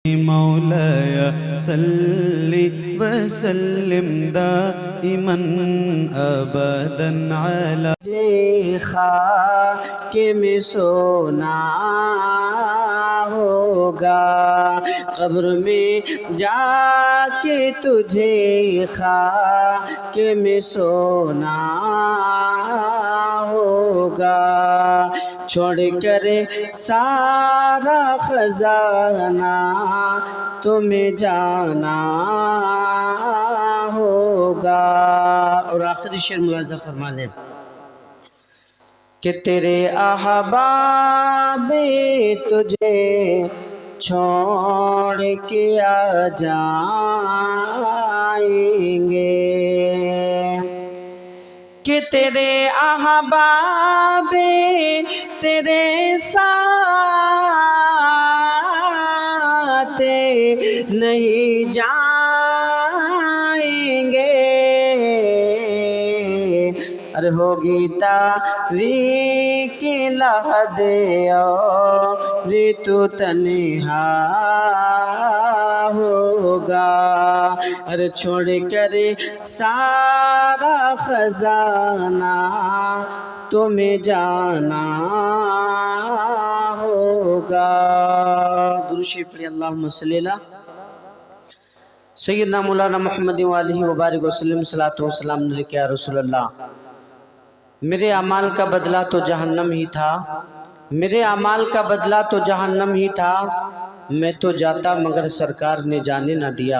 مولاي صل وسلم دائما ابدا على خاک میں سونا ہوگا، قبر میں جا کے تجھے خاک میں سونا ہوگا، چھوڑ کر سارا خزانہ تمہیں جانا ہوگا۔ اور آخری شعر ملاحظہ فرما لیں کہ تیرے احباب تجھے چھوڑ کے آ جائیں گے، کہ تیرے احباب تیرے ساتھ نہیں جائیں گے، ارے ہوگی تاریک لحد اور تو تنہا ہوگا، ارے چھوڑ کر سارا خزانہ تمہیں جانا ہوگا۔ درود شریف پڑھیں، اللہم صلی علی سیدنا مولانا محمد وآلہ وبارک وسلم، صلاۃ و سلام علیک یا رسول اللہ۔ میرے اعمال کا بدلہ تو جہنم ہی تھا، میرے اعمال کا بدلہ تو جہنم ہی تھا، میں تو جاتا مگر سرکار نے جانے نہ دیا،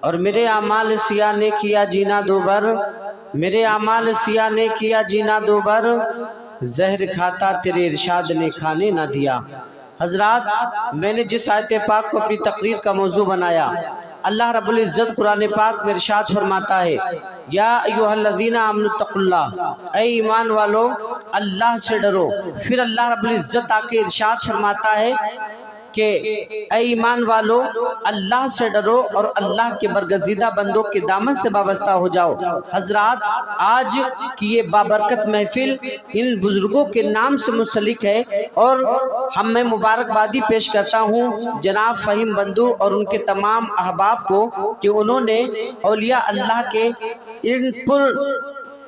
اور میرے اعمال سیاہ نے کیا جینا دوبر، میرے اعمال سیاہ نے کیا جینا دوبر، زہر کھاتا تیرے ارشاد نے کھانے نہ دیا۔ حضرات، میں نے جس آیت پاک کو اپنی تقریر کا موضوع بنایا، اللہ رب العزت قرآن پاک میں ارشاد فرماتا ہے، یا ایھا الذین آمنوا اتقوا اللہ، اے ایمان والو اللہ سے ڈرو۔ پھر اللہ رب العزت آ کے ارشاد فرماتا ہے کہ اے ایمان والو اللہ سے ڈرو اور اللہ کے برگزیدہ بندوں کے دامن سے وابستہ ہو جاؤ۔ حضرات، آج کی یہ بابرکت محفل ان بزرگوں کے نام سے منسلک ہے، اور میں مبارکبادی پیش کرتا ہوں جناب فہیم بندو اور ان کے تمام احباب کو کہ انہوں نے اولیاء اللہ کے ان پر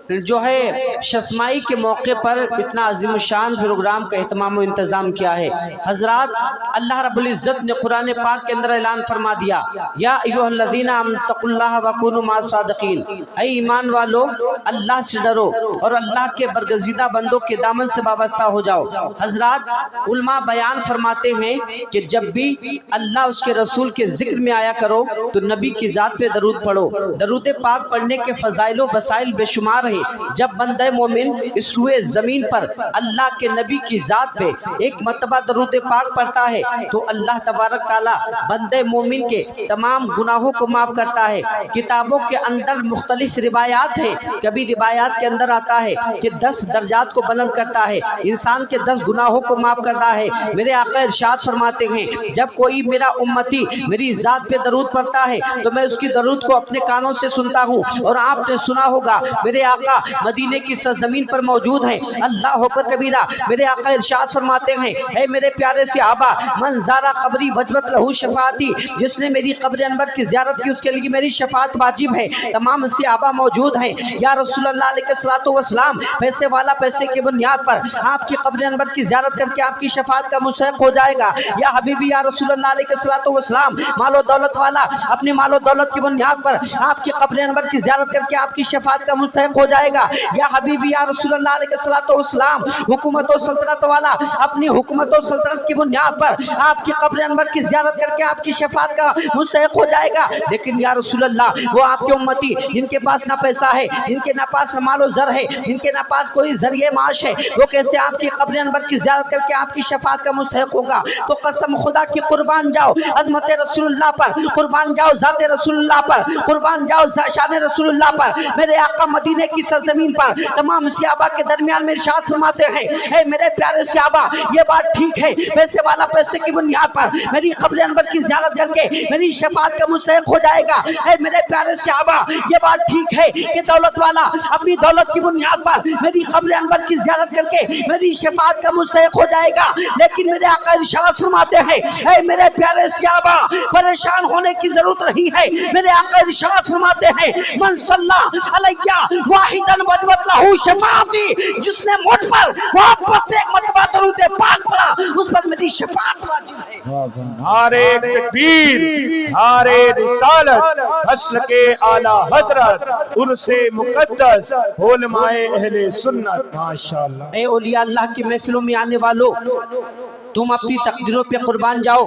جو ہے شسمائی کے موقع پر اتنا عظیم الشان پروگرام کا اہتمام و انتظام کیا ہے۔ حضرات، اللہ رب العزت نے قرآن پاک کے اندر اعلان فرما دیا، یا ایھا الذین آمنوا اتقوا اللہ وکونوا مع الصادقین، اے ایمان والو اللہ سے ڈرو اور اللہ کے برگزیدہ بندوں کے دامن سے وابستہ ہو جاؤ۔ حضرات، علماء بیان فرماتے ہیں کہ جب بھی اللہ اس کے رسول کے ذکر میں آیا کرو تو نبی کی ذات پہ درود پڑھو۔ درود پاک پڑھنے کے فضائل و وسائل بے شمار ہیں۔ جب بندہ مومن اس روئے زمین پر اللہ کے نبی کی ذات پہ ایک مرتبہ درود پاک پڑھتا ہے تو اللہ تبارک تعالی بندہ مومن کے تمام گناہوں کو معاف کرتا ہے۔ کتابوں کے اندر مختلف روایات ہیں، کبھی روایات کے اندر آتا ہے کہ 10 درجات کو بلند کرتا ہے، انسان کے 10 گناہوں کو معاف کرتا ہے۔ میرے آقا ارشاد فرماتے ہیں، جب کوئی میرا امتی میری ذات پہ درود پڑھتا ہے تو میں اس کی درود کو اپنے کانوں سے سنتا ہوں، اور آپ نے سنا ہوگا میرے آقا مدینے کی سرزمین پر موجود ہیں۔ اللہ اکبر کبیرہ، میرے آقا ارشاد فرماتے ہیں، اے میرے پیارے صحابہ، من زارا قبری وجبت لہو شفاعتی، جس نے میری قبر انور کی زیارت کی اس کے لیے میری شفاعت واجب ہے۔ تمام صحابہ موجود ہیں، یا رسول اللہ علیہ الصلوۃ والسلام، پیسے والا پیسے کی بنیاد پر آپ کی قبر انور کی زیارت کر کے آپ کی شفاعت کا مستحق ہو جائے گا۔ یا حبیبی یا رسول اللہ علیہ الصلوۃ والسلام، مال و دولت والا اپنی مال و دولت کی بنیاد پر آپ کی قبر انور کی زیارت کر کے آپ کی شفاعت کا مستحق ہو جائے گا۔ یا حبیبی یا رسول اللہ علیہ الصلوۃ والسلام، حکومت و سلطنت والا اپنی حکومت و سلطنت کی بنیاد پر آپ کی قبر انور کی زیارت کر کے آپ کی شفاعت کا مستحق ہو جائے گا۔ لیکن یا رسول اللہ، وہ آپ کے امتی جن کے پاس نہ پیسہ ہے، جن کے نہ پاس مال و زر ہے، جن کے نہ پاس کوئی ذریعہ معاش ہے، وہ کیسے آپ کی قبر انور کی زیارت کر کے آپ کی شفاعت کا مستحق ہوگا؟ تو قسم خدا کی قربان جاؤ عظمت رسول اللہ پر، قربان جاؤ ذات رسول اللہ پر، قربان جاؤ شان رسول اللہ پر، میرے آقا مدینے کی सरजमीन पर तमाम सहाबा के दरमियान में इरशाद फरमाते हैं, ऐ मेरे प्यारे सहाबा ये बात ठीक है, पैसे वाला पैसे की बुनियाद पर मेरी कब्र अनवर की ज़ियारत करके मेरी शफाअत का मुस्तहिक हो जाएगा। ऐ मेरे प्यारे सहाबा ये बात ठीक है कि दौलत वाला अपनी दौलत की बुनियाद पर मेरी कब्र अनवर की ज़ियारत करके मेरी शफाअत का मुस्तहिक हो जाएगा, लेकिन मेरे आका इरशाद फरमाते हैं, ऐ मेरे प्यारे सहाबा परेशान होने की जरूरत नहीं है। मेरे आका इरशाद फरमाते हैं, मन सल्ला अलैया वाहिदन वजबत लहू शफाअती, जिसने मुझ पर वापस एक मरतबा दरूद पाक पढ़ा उस पर मेरी शफाअत वाजिब है। नारे तकबीर, नारे रिसालत, असल के आला हजरत, उर्से मुकद्दस, उलमाए अहले सुन्नत। माशाअल्लाह। ऐ औलिया अल्लाह की महफिलों में आने वालों, तुम अपनी तकदीरों पे कुर्बान जाओ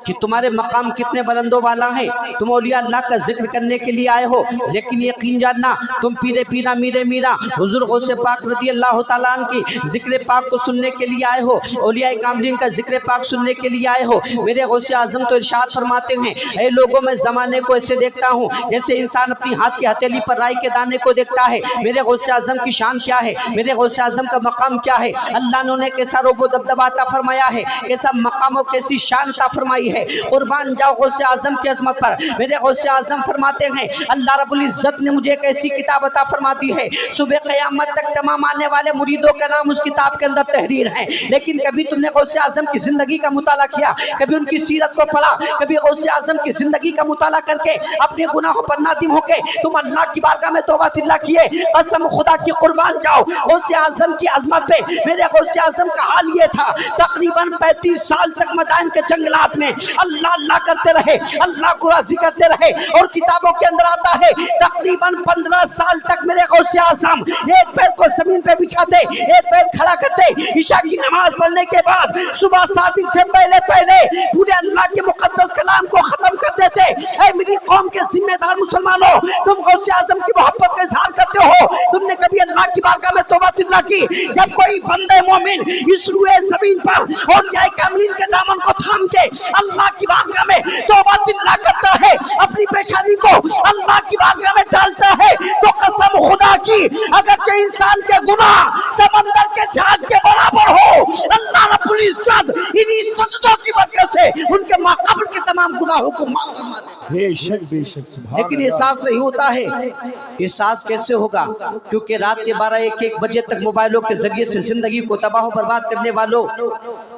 कि तुम्हारे मकाम कितने बुलंदों वाला है। तुम औलिया अल्लाह का जिक्र करने के लिए आए हो, लेकिन यकीन जानना तुम पीरे पीरा मीरे मीरा हुजूर गौसे पाक रज़ी अल्लाह तआला अन्हु की जिक्र पाक को सुनने के लिए आए हो, औलिया कामिलीन का जिक्र पाक सुनने के लिए आए हो। मेरे गौसे आजम तो इरशाद फरमाते हैं, ऐ लोगों में ज़माने को ऐसे देखता हूँ जैसे इंसान अपनी हाथ की हथेली पर राई के दाने को देखता है। मेरे गौसे आजम की शान क्या है, मेरे गौसे आजम का मकाम क्या है, अल्लाह ने कैसा रोबो दबदबा अता फरमाया है, कैसा मकाम और कैसी शान अता फरमाई है। कुर्बान जाओ गौसे आजम की अजमत पर। मेरे गौसे आजम फरमाते हैं, अल्लाह रब्बुल इज्जत ने मुझे एक ऐसी किताब अता फरमा दी है, सुबह क़यामत तक तमाम आने वाले मुरीदों का नाम उस किताब के अंदर तहरीर है। लेकिन कभी तुमने गौसे आजम की जिंदगी का मुताला किया, कभी उनकी सीरत को पढ़ा, कभी गौसे आजम की जिंदगी का मुताला करके अपने गुनाहों पर नादिम होके तुम अल्लाह की बारगाह में तौबा तिल्ला किए। कसम खुदा की कुर्बान जाओ गौसे आजम की अजमत पे। मेरे गौसे आजम का हाल ये था, तकरीबन 35 साल तक मैदान के जंगलात में अल्लाह अल्लाह करते रहे, अल्लाह को राज़ी करते रहे। और किताबों के अंदर आता है तकरीबन 15 साल तक मेरे गौसे आजम एक पैर को जमीन पे बिछाते, एक पैर खड़ा करते। ईशा की नमाज पढ़ने के बाद सुबह सादिक से पहले पहले पूरे अल्लाह के मुकद्दस कलाम को खत्म कर देते। ऐ मेरी कौम के जिम्मेदार मुसलमानों, तुम गौसे आजम की मोहब्बत का इजहार करते हो, तुमने कभी अल्लाह की बारगाह में तौबा तिल्ला की? जब कोई बंदे मोमिन इस रुए जमीन पर और न्याय कामिलीन के दामन को थाम के अल्लाह की बारगाह में तौबा तिल्ला करता है, अपनी पेशानी को अल्लाह की बारगाह में डालता है, तो कसम खुदा की अगर जो इंसान के गुनाह समंदर के जहाज के बराबर हो, अल्लाह रब्बुल इज्जत इन्हीं सजदों की बरकत से उनके माक़बल के तमाम गुनाहों को माफ फरमा देता है। बेशक सुभान लेकिन एहसास नहीं होता है। एहसास कैसे होगा? क्योंकि रात के 12-1 बजे तक मोबाइलों के जरिए से जिंदगी को तबाह बर्बाद करने वालों,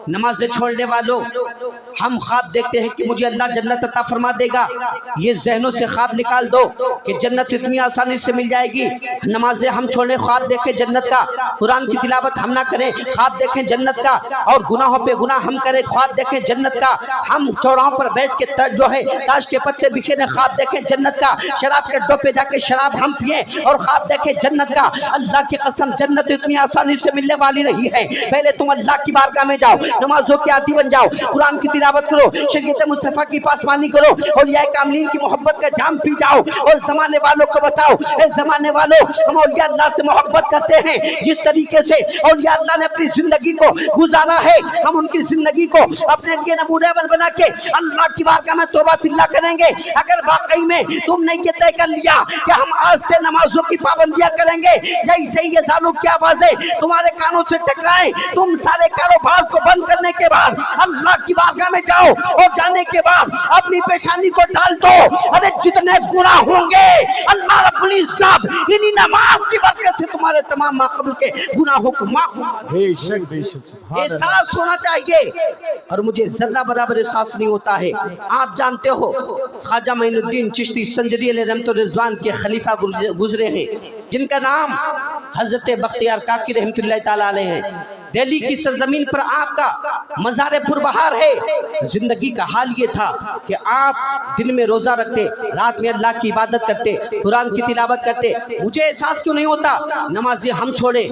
नमाजें छोड़ने वालों, हम ख्वाब देखते हैं कि मुझे अल्लाह जन्नत अता फरमा देगा। ये जहनों से ख्वाब निकाल दो कि जन्नत इतनी आसानी से मिल जाएगी। नमाजें हम छोड़ने, ख्वाब देखें जन्नत का, कुरान की तिलावत हम ना करें, ख्वाब देखें जन्नत का, और गुनाहों पे गुनाह हम करें, ख्वाब देखें जन्नत का। हम चौराहों पर बैठ के जो है ताश के पत्ते बिखेरे, ख्वाब देखें जन्नत का। शराब के अड्डों पे जाके शराब हम पिए और ख्वाब देखें जन्नत का। अल्लाह की कसम जन्नत इतनी आसानी से मिलने वाली नहीं है। पहले तुम अल्लाह की बारगाह में जाओ, नमाजों के आदी बन जाओ, कुरान की तिलावत करो, शरीयत मुस्तफा की पासवानी करो, और या कामिलीन की मोहब्बत का जाम पी जाओ, और जमाने वालों को बताओ, ए जमाने वालों, हम औलिया अल्लाह से मोहब्बत करते हैं। जिस तरीके से औलिया अल्लाह ने अपनी जिंदगी को गुजारा है, हम उनकी जिंदगी को अपने लिए नमूने बना के अल्लाह की बारगाह में तौबा तिल्ला करेंगे। अगर वाकई में तुमने ये तय कर लिया कि हम आज से नमाजों की पाबंदियां करेंगे, जैसे ही ये जानू की आवाजें तुम्हारे कानों से टकराए, तुम सारे कारोबार को बंद करने के बाद अल्लाह की बारगाह में जाओ, और जाने के बाद अपनी पेशानी को डाल दो। अरे जितने गुनाह होंगे अल्लाह रब्बुल इज्जत इन्हीं नमाज की बरकत से तुम्हारे तमाम माक़बूल के गुनाहों को माफ। बेशक एहसास होना चाहिए, और मुझे जर्रा बराबर एहसास नहीं होता है। आप जानते हो ख्वाजा मोइनुद्दीन चिश्ती संजरी अलैहि रहमतुर रिज़वान के खलीफा गुजरे हैं, जिनका नाम हजरत बख्तियार काकी रहमतुल्लाह ताला अलैह है। दिल्ली की सरजमीन पर आपका मज़ार पुरबहार है। जिंदगी का हाल ये था कि आप दिन में रोजा रखते, रात में अल्लाह की इबादत करते, कुरान की तिलावत करते। मुझे एहसास क्यों नहीं होता? नमाज़ें हम छोड़े,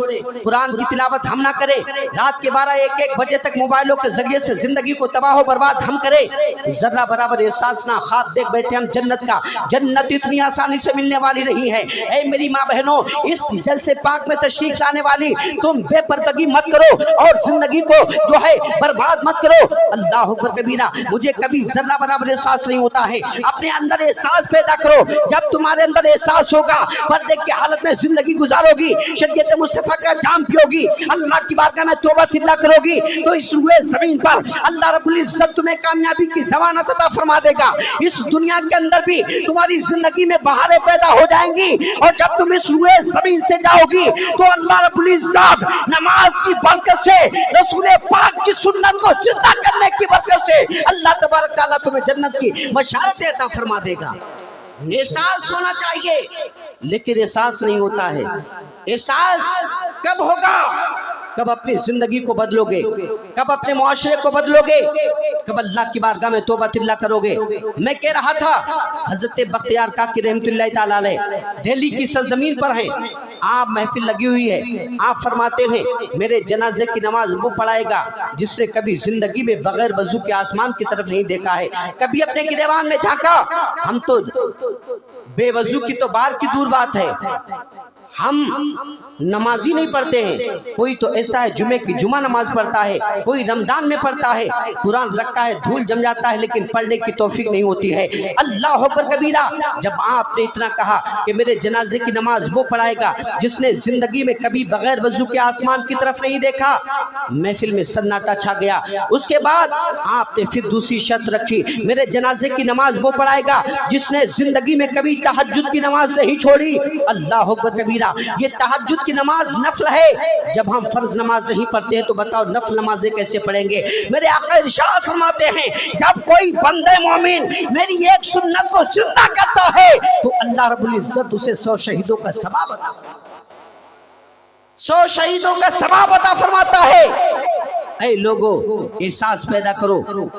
कुरान की तिलावत हम ना करें, रात के 12-1 बजे तक मोबाइलों के जरिए से जिंदगी को तबाह बर्बाद हम करें। जर्रा बराबर एहसास ना, ख्वाब देख बैठे हम जन्नत का। जन्नत इतनी आसानी से मिलने वाली नहीं है। ऐ मेरी माँ बहनों, इस जलसे पाक में तशरीफ लाने वाली तुम बेपर्दगी मत करो। करो और जिंदगी को जो है बर्बाद मत करो। अल्लाह अकबर कबीरा। मुझे कभी जर्रा बराबर एहसास नहीं होता है। अपने अंदर एहसास पैदा करो। जब तुम्हारे अंदर एहसास होगा, पर्दे की हालत में जिंदगी गुजारोगी, शरीयत मुस्तफा का जाम पियोगी, अल्लाह की बारगाह में तौबा तिल्ला करोगी, तो इस रुए जमीन पर अल्लाह रब्बुल इज्जत तुम्हें कामयाबी की ज़मानत अता फरमा देगा। इस दुनिया के अंदर भी तुम्हारी जिंदगी में बहारें पैदा हो जाएंगी, और जब तुम इस रुए जमीन से जाओगी तो अल्लाह रब्बुल इज्जत नमाज की बरकत से, रसूल पाक की सुन्नत को जिंदा करने की बरकत से अल्लाह तबारक तआला तुम्हें जन्नत की बशारतें अता फरमा देगा। एहसास होना चाहिए, लेकिन एहसास नहीं होता है। एहसास कब होगा? कब अपनी जिंदगी को बदलोगे, कब अपने मुआशरे को बदलोगे, कब अल्लाह की बारगाह में तौबा तिल्ला करोगे। मैं कह रहा था, हजरत बख्तियार काकी रहमतुल्लाह तआला अलैह दिल्ली की सरजमीन पर हैं, आप महफिल लगी हुई है, आप फरमाते हैं मेरे जनाजे की नमाज वो पढ़ाएगा जिसने कभी जिंदगी में बगैर वजू के आसमान की तरफ नहीं देखा है, कभी अपने गिरेबान में झांका। हम तो बेवजू की तो बात की दूर बात है, हम नमाज ही नहीं पढ़ते हैं। कोई तो ऐसा है जुमे की जुमा नमाज पढ़ता है, कोई रमजान में पढ़ता है, कुरान रखता है, धूल जम जाता है, लेकिन पढ़ने की तौफीक नहीं होती है। अल्लाह अकबर कबीरा। जब आपने इतना कहा कि मेरे जनाजे की नमाज वो पढ़ाएगा जिसने जिंदगी में कभी बगैर वजू के आसमान की तरफ नहीं देखा, महफिल में सन्नाटा छा गया। उसके बाद आपने फिर दूसरी शर्त रखी, मेरे जनाजे की नमाज वो पढ़ाएगा जिसने जिंदगी में कभी तहज्जुद की नमाज नहीं छोड़ी। अल्लाह अकबर कबीरा। ये तहज्जुद की नमाज नफल है। जब हम फर्ज नमाज नहीं पढ़ते हैं तो बताओ नफल नमाजें कैसे पढ़ेंगे? मेरे आका इरशाद फरमाते हैं, जब कोई बंदे मोमिन मेरी एक सुन्नत को जिंदा करता है तो अल्लाह रब्बुल इज्जत उसे 100 शहीदों का सवाब अता, 100 शहीदों का सवाब अता फरमाता है। ऐ लोगों, एहसास पैदा करो।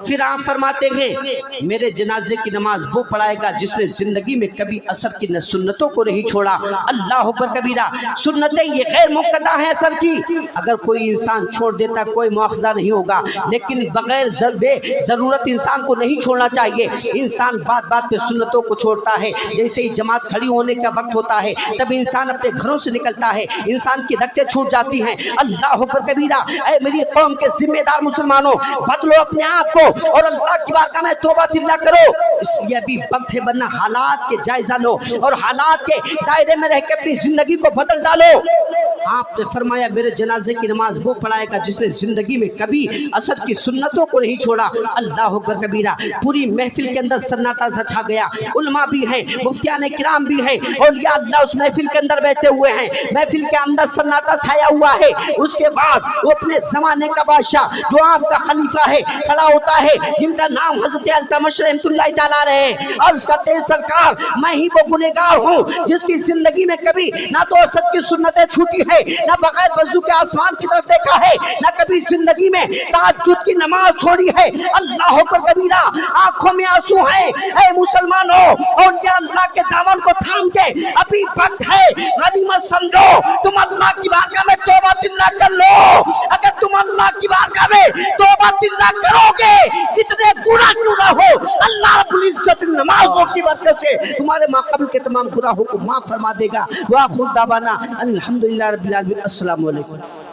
फिर आप फरमाते हैं मेरे जनाजे की नमाज वो पढ़ाएगा जिसने जिंदगी में कभी असर की न सुन्नतों को नहीं छोड़ा। अल्लाह अकबर कबीरा। सुन्नतें ये गैर मुक़द्दा है असर की। अगर कोई इंसान छोड़ देता कोई मुआखज़ा नहीं होगा, लेकिन बगैर जरूरत इंसान को नहीं छोड़ना चाहिए। इंसान बात बात पे सुन्नतों को छोड़ता है। जैसे ही जमात खड़ी होने का वक्त होता है तब इंसान अपने घरों से निकलता है, इंसान की रखते छूट जाती हैं। अल्लाह अकबर कबीरा। ऐ मेरी कौम के जिम्मेदार मुसलमानों, बदलो अपने आप को और अल्लाह की बारगाह में तौबा तिल्ला करो। इसलिए भी वक्त है, वरना हालात के जायजा लो और हालात के दायरे में रह के अपनी जिंदगी को बदल डालो। आपने फरमाया मेरे जनाजे की नमाज वो पढ़ाएगा जिसने जिंदगी में कभी असद की सुन्नतों को नहीं छोड़ा। अल्लाह अकबर कबीरा। पूरी महफिल के अंदर सन्नाटा सा छा गया। उलमा भी हैं, मुफ्तियान किराम भी हैं, और या अल्लाह उस महफिल के अंदर बैठे हुए हैं। महफिल के अंदर सन्नाटा छाया हुआ है। उसके बाद वो अपने जमाने का बादशाह जो आपका खलीफा है खड़ा होता है, जिनका नाम हजरत अल्तमश रहमतुल्लाह तआला अलैह, और उसका तेज सरकार मैं ही वो गुनहगार हूँ जिसकी जिंदगी में कभी ना तो असद की सुन्नतें छूटी है, ना बगैर वजू के आसमान की तरफ देखा है, ना कभी जिंदगी में तहज्जुद की नमाज छोड़ी है। अल्लाह अकबर कबीरा। आंखों में आंसू है। ऐ मुसलमानों, और क्या अल्लाह के दामन को थाम के अभी वक्त है, गनीमत समझो। तुम अल्लाह की बारगाह में तौबा तिल्ला कर लो। अगर तुम अल्लाह की बारगाह में तौबा तिल्ला करोगे, कितने गुनाह क्यों ना हो, अल्लाह रब्बुल इज्जत नमाजों की बरकत से तुम्हारे माक़ाबिल के तमाम गुनाहों को माफ फरमा देगा। वा खुद दावाना अल्हम्दुलिल्लाह रब्बिल आलमीन। अस्सलामु अलैकुम।